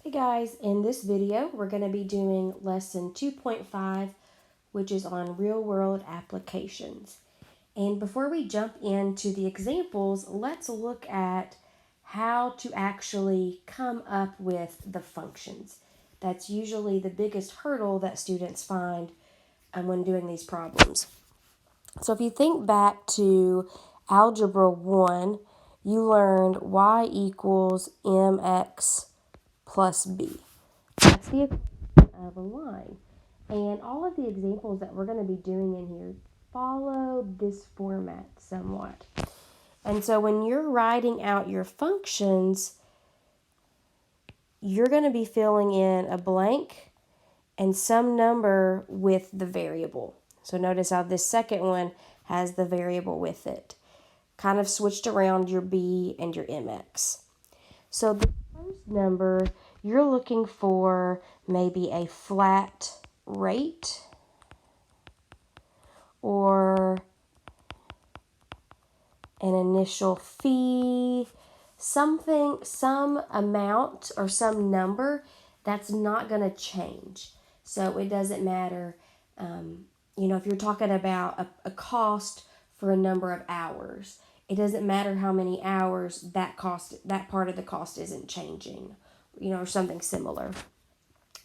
Hey guys, in this video we're going to be doing lesson 2.5, which is on real-world applications. And before we jump into the examples, let's look at how to actually come up with the functions. That's usually the biggest hurdle that students find when doing these problems. So if you think back to Algebra 1, you learned y equals mx plus b. That's the equation of a line. And all of the examples that we're going to be doing in here follow this format somewhat. And so when you're writing out your functions, you're going to be filling in a blank and some number with the variable. So notice how this second one has the variable with it. Kind of switched around your b and your mx. So the first number, you're looking for maybe a flat rate or an initial fee, something, some amount or some number that's not going to change. So it doesn't matter, if you're talking about a cost for a number of hours, it doesn't matter how many hours that part of the cost isn't changing, or something similar.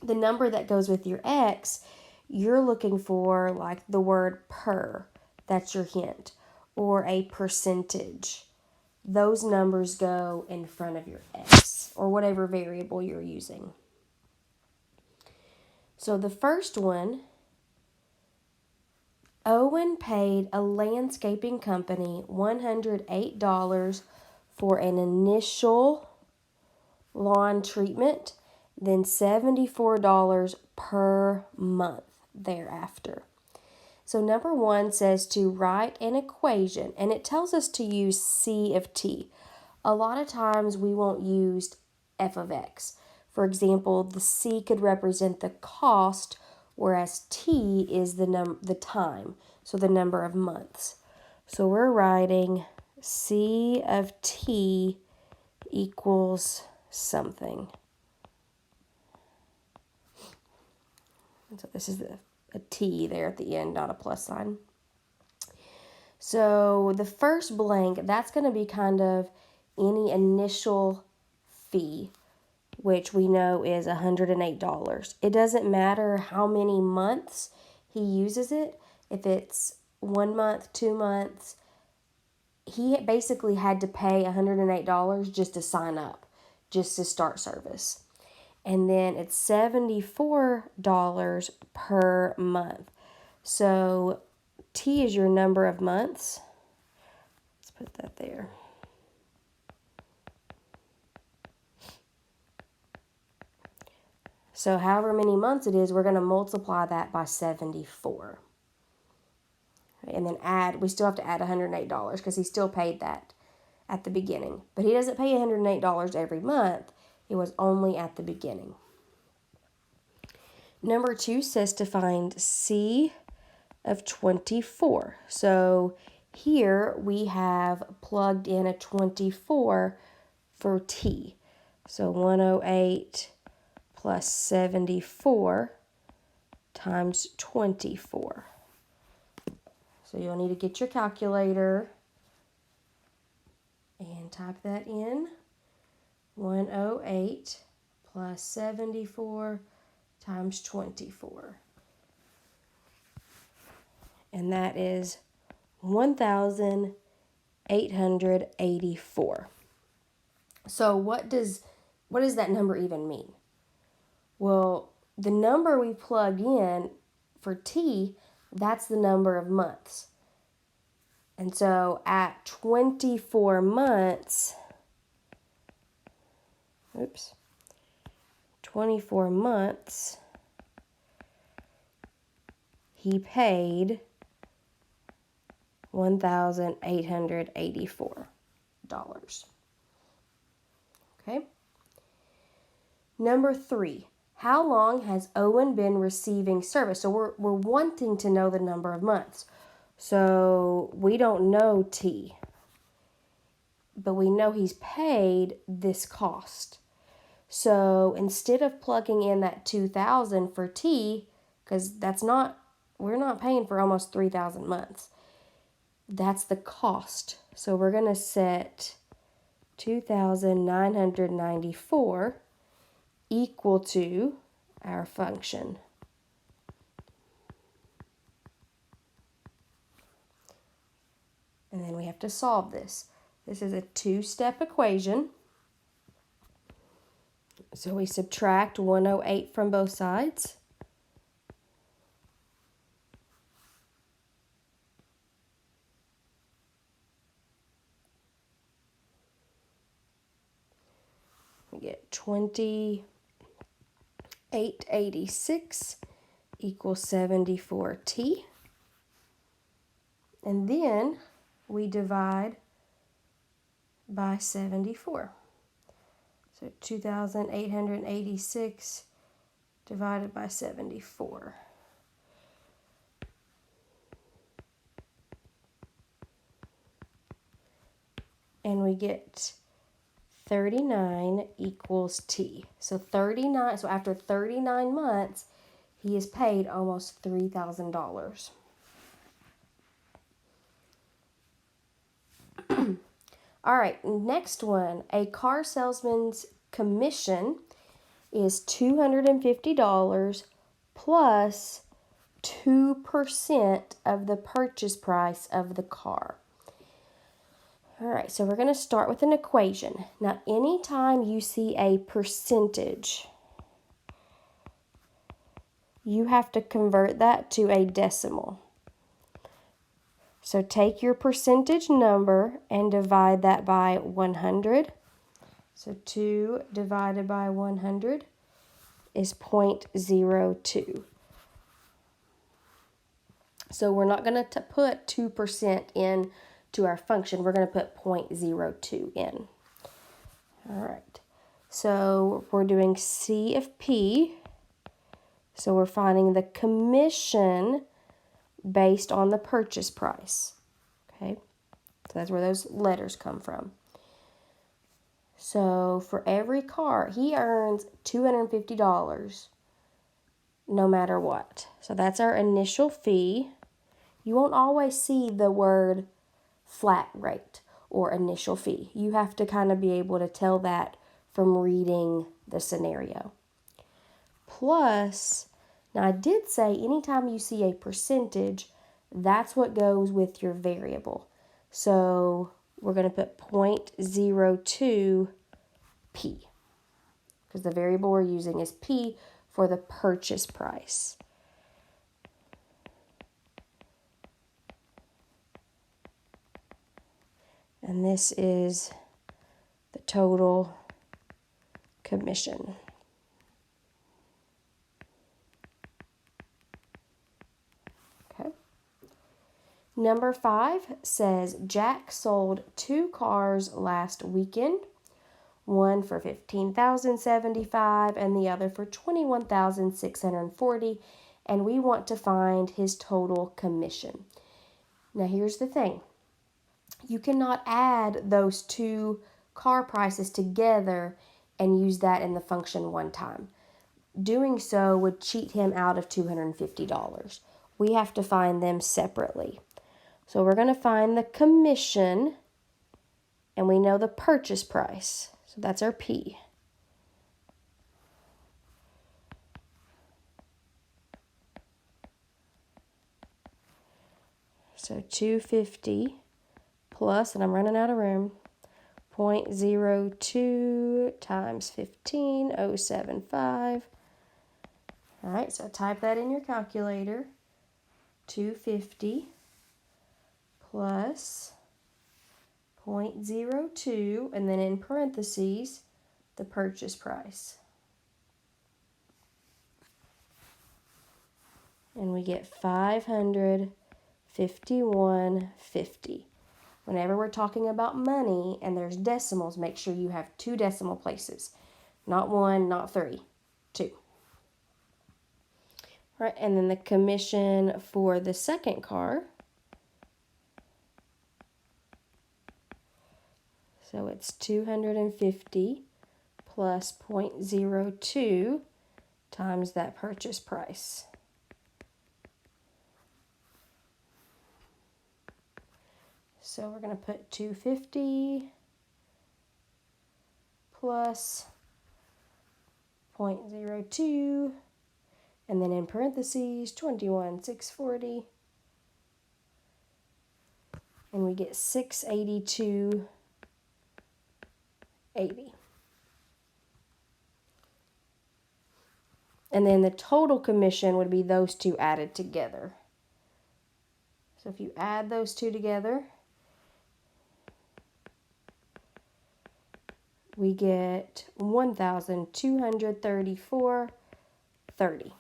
The number that goes with your x, you're looking for like the word per. That's your hint. Or a percentage. Those numbers go in front of your x or whatever variable you're using. So the first one, Owen paid a landscaping company $108 for an initial lawn treatment, then $74 per month thereafter. So number one says to write an equation, and it tells us to use C of t. A lot of times we won't use f of x. For example, the C could represent the cost, whereas t is the time, so the number of months. So we're writing C of t equals something. And so this is a T there at the end, not a plus sign. So the first blank, that's going to be kind of any initial fee, which we know is $108. It doesn't matter how many months he uses it. If it's 1 month, 2 months, he basically had to pay $108 just to sign up, just to start service. And then it's $74 per month. So T is your number of months. Let's put that there. So however many months it is, we're going to multiply that by 74. And then we still have to add $108 because he still paid that at the beginning. But he doesn't pay $108 every month. It was only at the beginning. Number 2 says to find C of 24. So here we have plugged in a 24 for T. So 108 plus 74 times 24. So you'll need to get your calculator and type that in. 108 plus 74 times 24. And that is 1,884. So what does that number even mean? Well, the number we plugged in for T, that's the number of months. And so at 24 months, 24 months, he paid $1,884. Okay. Number 3, how long has Owen been receiving service? So we're wanting to know the number of months. So we don't know T, but we know he's paid this cost. So instead of plugging in that 2,000 for t, because we're not paying for almost 3,000 months. That's the cost. So we're going to set 2,994 equal to our function. And then we have to solve this. This is a two-step equation. So we subtract 108 from both sides. We get 2886 equals 74t. And then we divide by 74. So 2,886 divided by 74. And we get 39 equals t. So after 39 months, he is paid almost $3,000. All right, next one. A car salesman's commission is $250 plus 2% of the purchase price of the car. All right, so we're going to start with an equation. Now, anytime you see a percentage, you have to convert that to a decimal. So take your percentage number and divide that by 100. So 2 divided by 100 is 0.02. So we're not going to put 2% in to our function. We're going to put 0.02 in. All right. So we're doing C of P. So we're finding the commission based on the purchase price. Okay. So that's where those letters come from. So for every car, he earns $250 no matter what. So that's our initial fee. You won't always see the word flat rate or initial fee. You have to kind of be able to tell that from reading the scenario. Plus, now I did say anytime you see a percentage, that's what goes with your variable. So we're going to put 0.02 P, because the variable we're using is P for the purchase price. And this is the total commission. Okay. Number 5 says Jack sold 2 cars last weekend, one for $15,075 and the other for $21,640, and we want to find his total commission. Now here's the thing. You cannot add those 2 car prices together and use that in the function one time. Doing so would cheat him out of $250. We have to find them separately. So we're going to find the commission, and we know the purchase price. So that's our P. So 250 plus, and I'm running out of room, 0.02 times 15,075. All right, so type that in your calculator. 250 plus 0.02, and then in parentheses, the purchase price. And we get $551.50. Whenever we're talking about money and there's decimals, make sure you have 2 decimal places. Not 1, not 3, 2. Right, and then the commission for the second car. So it's 250 plus 0.02 times that purchase price. So we're going to put 250 plus 0.02, and then in parentheses 21,640, and we get 682.80. And then the total commission would be those two added together. So if you add those two together, we get 1,234.30.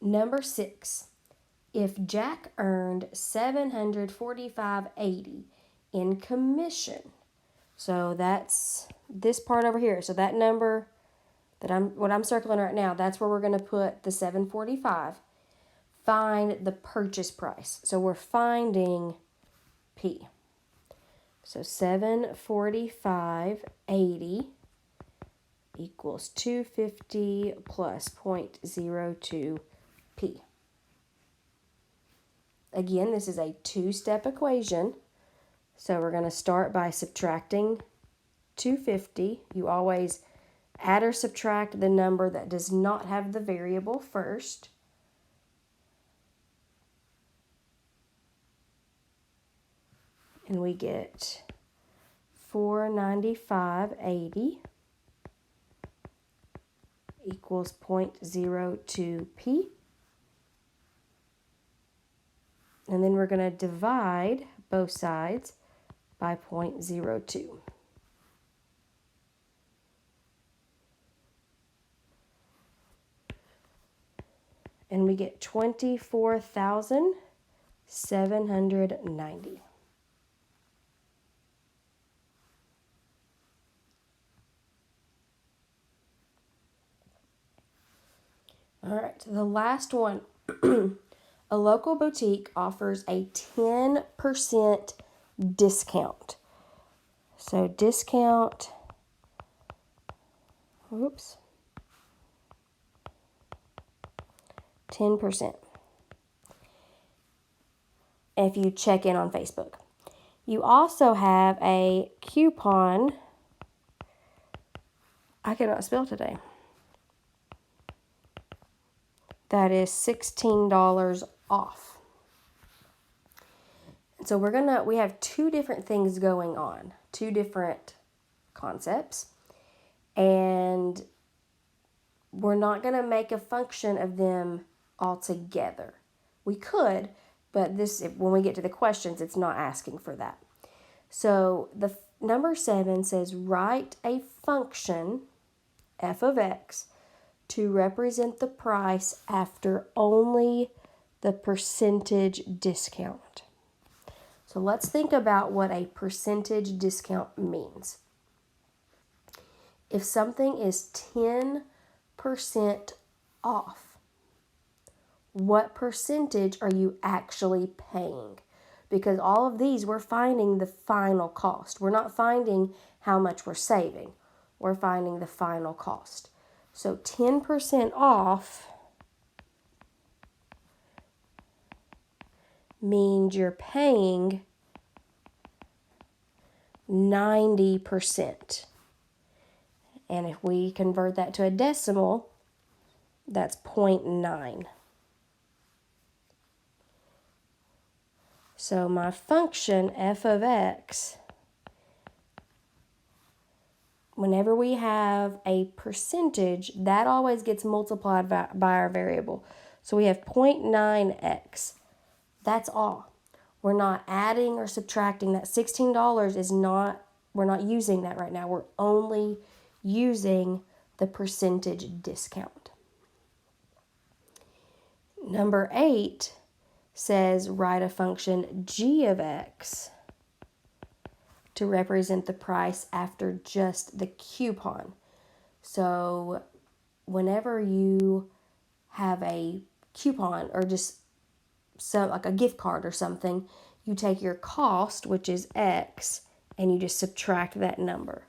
Number 6. If Jack earned $745.80 in commission, so that's this part over here. So that number that I'm circling right now, that's where we're going to put the 745. Find the purchase price. So we're finding P. So 745.80 equals 250 plus 0.02 P. Again, this is a two-step equation. So we're going to start by subtracting 250. You always add or subtract the number that does not have the variable first. And we get 495.80 equals 0.02 P. And then we're going to divide both sides by 0.02. And we get 24,790. All right, the last one. A local boutique offers a 10% discount. So discount, 10%. If you check in on Facebook. You also have a coupon. I cannot spell today. That is $16 off. So we have two different things going on, two different concepts, and we're not going to make a function of them all together. We could, but when we get to the questions, it's not asking for that. So the number 7 says write a function, f of x, to represent the price after only the percentage discount. So let's think about what a percentage discount means. If something is 10% off, what percentage are you actually paying? Because all of these, we're finding the final cost. We're not finding how much we're saving. We're finding the final cost. So 10% off means you're paying 90%. And if we convert that to a decimal, that's 0.9. So my function, f of x, whenever we have a percentage, that always gets multiplied by our variable. So we have 0.9x. That's all. We're not adding or subtracting. That $16 is not, we're not using that right now. We're only using the percentage discount. Number 8 says write a function g of x to represent the price after just the coupon. So whenever you have a coupon or just like a gift card or something, you take your cost, which is x, and you just subtract that number.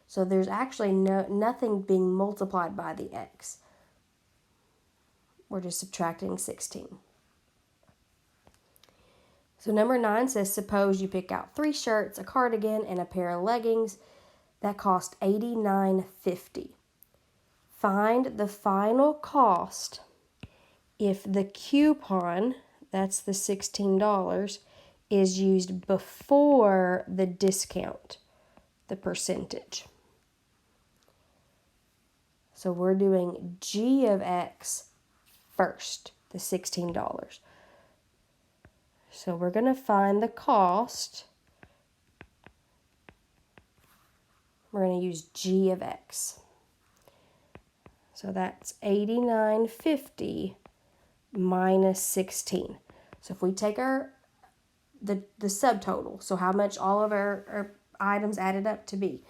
So there's actually nothing being multiplied by the x. We're just subtracting 16. So number 9 says, suppose you pick out 3 shirts, a cardigan, and a pair of leggings that cost $89.50. Find the final cost if the coupon, that's the $16, is used before the discount, the percentage. So we're doing g of x first, the $16. So we're going to find the cost. We're going to use g of x. So that's $89.50 minus 16. So if we take the subtotal, so how much all of our items added up to be,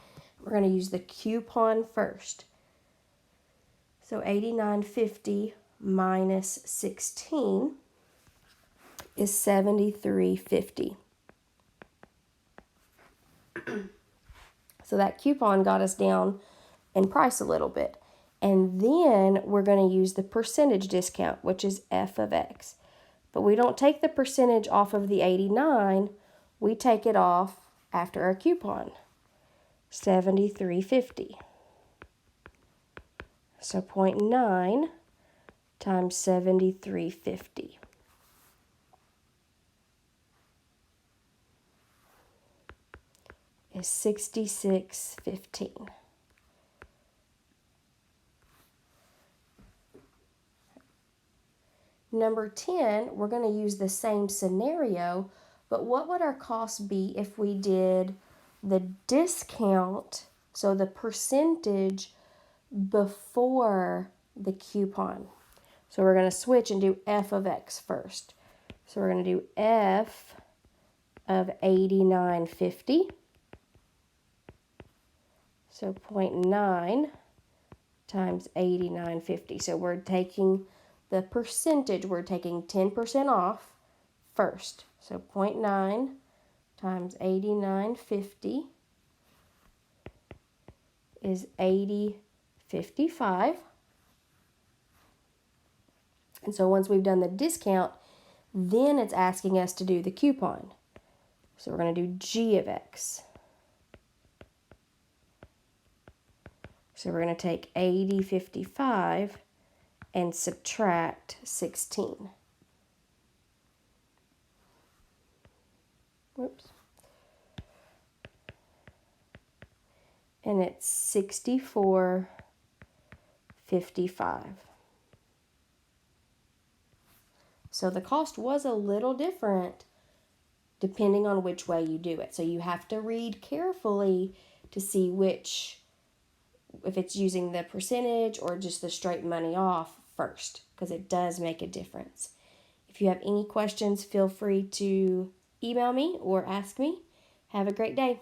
we're going to use the coupon first. So $89.50 minus 16 is $73.50. So that coupon got us down in price a little bit. And then we're going to use the percentage discount, which is f of x. But we don't take the percentage off of the 89. We take it off after our coupon, $73.50. So 0.9 times $73.50 is $66.15. Number 10, we're going to use the same scenario, but what would our cost be if we did the discount, so the percentage before the coupon? So we're going to switch and do f of x first. So we're going to do f of $89.50. So 0.9 times $89.50. So we're taking the percentage, we're taking 10% off first. So 0.9 times $89.50 is $80.55. And so once we've done the discount, then it's asking us to do the coupon. So we're going to do g of x. So we're going to take $80.55 and subtract 16. Whoops. And it's $64.55. So the cost was a little different depending on which way you do it. So you have to read carefully to see if it's using the percentage or just the straight money off first, because it does make a difference. If you have any questions, feel free to email me or ask me. Have a great day.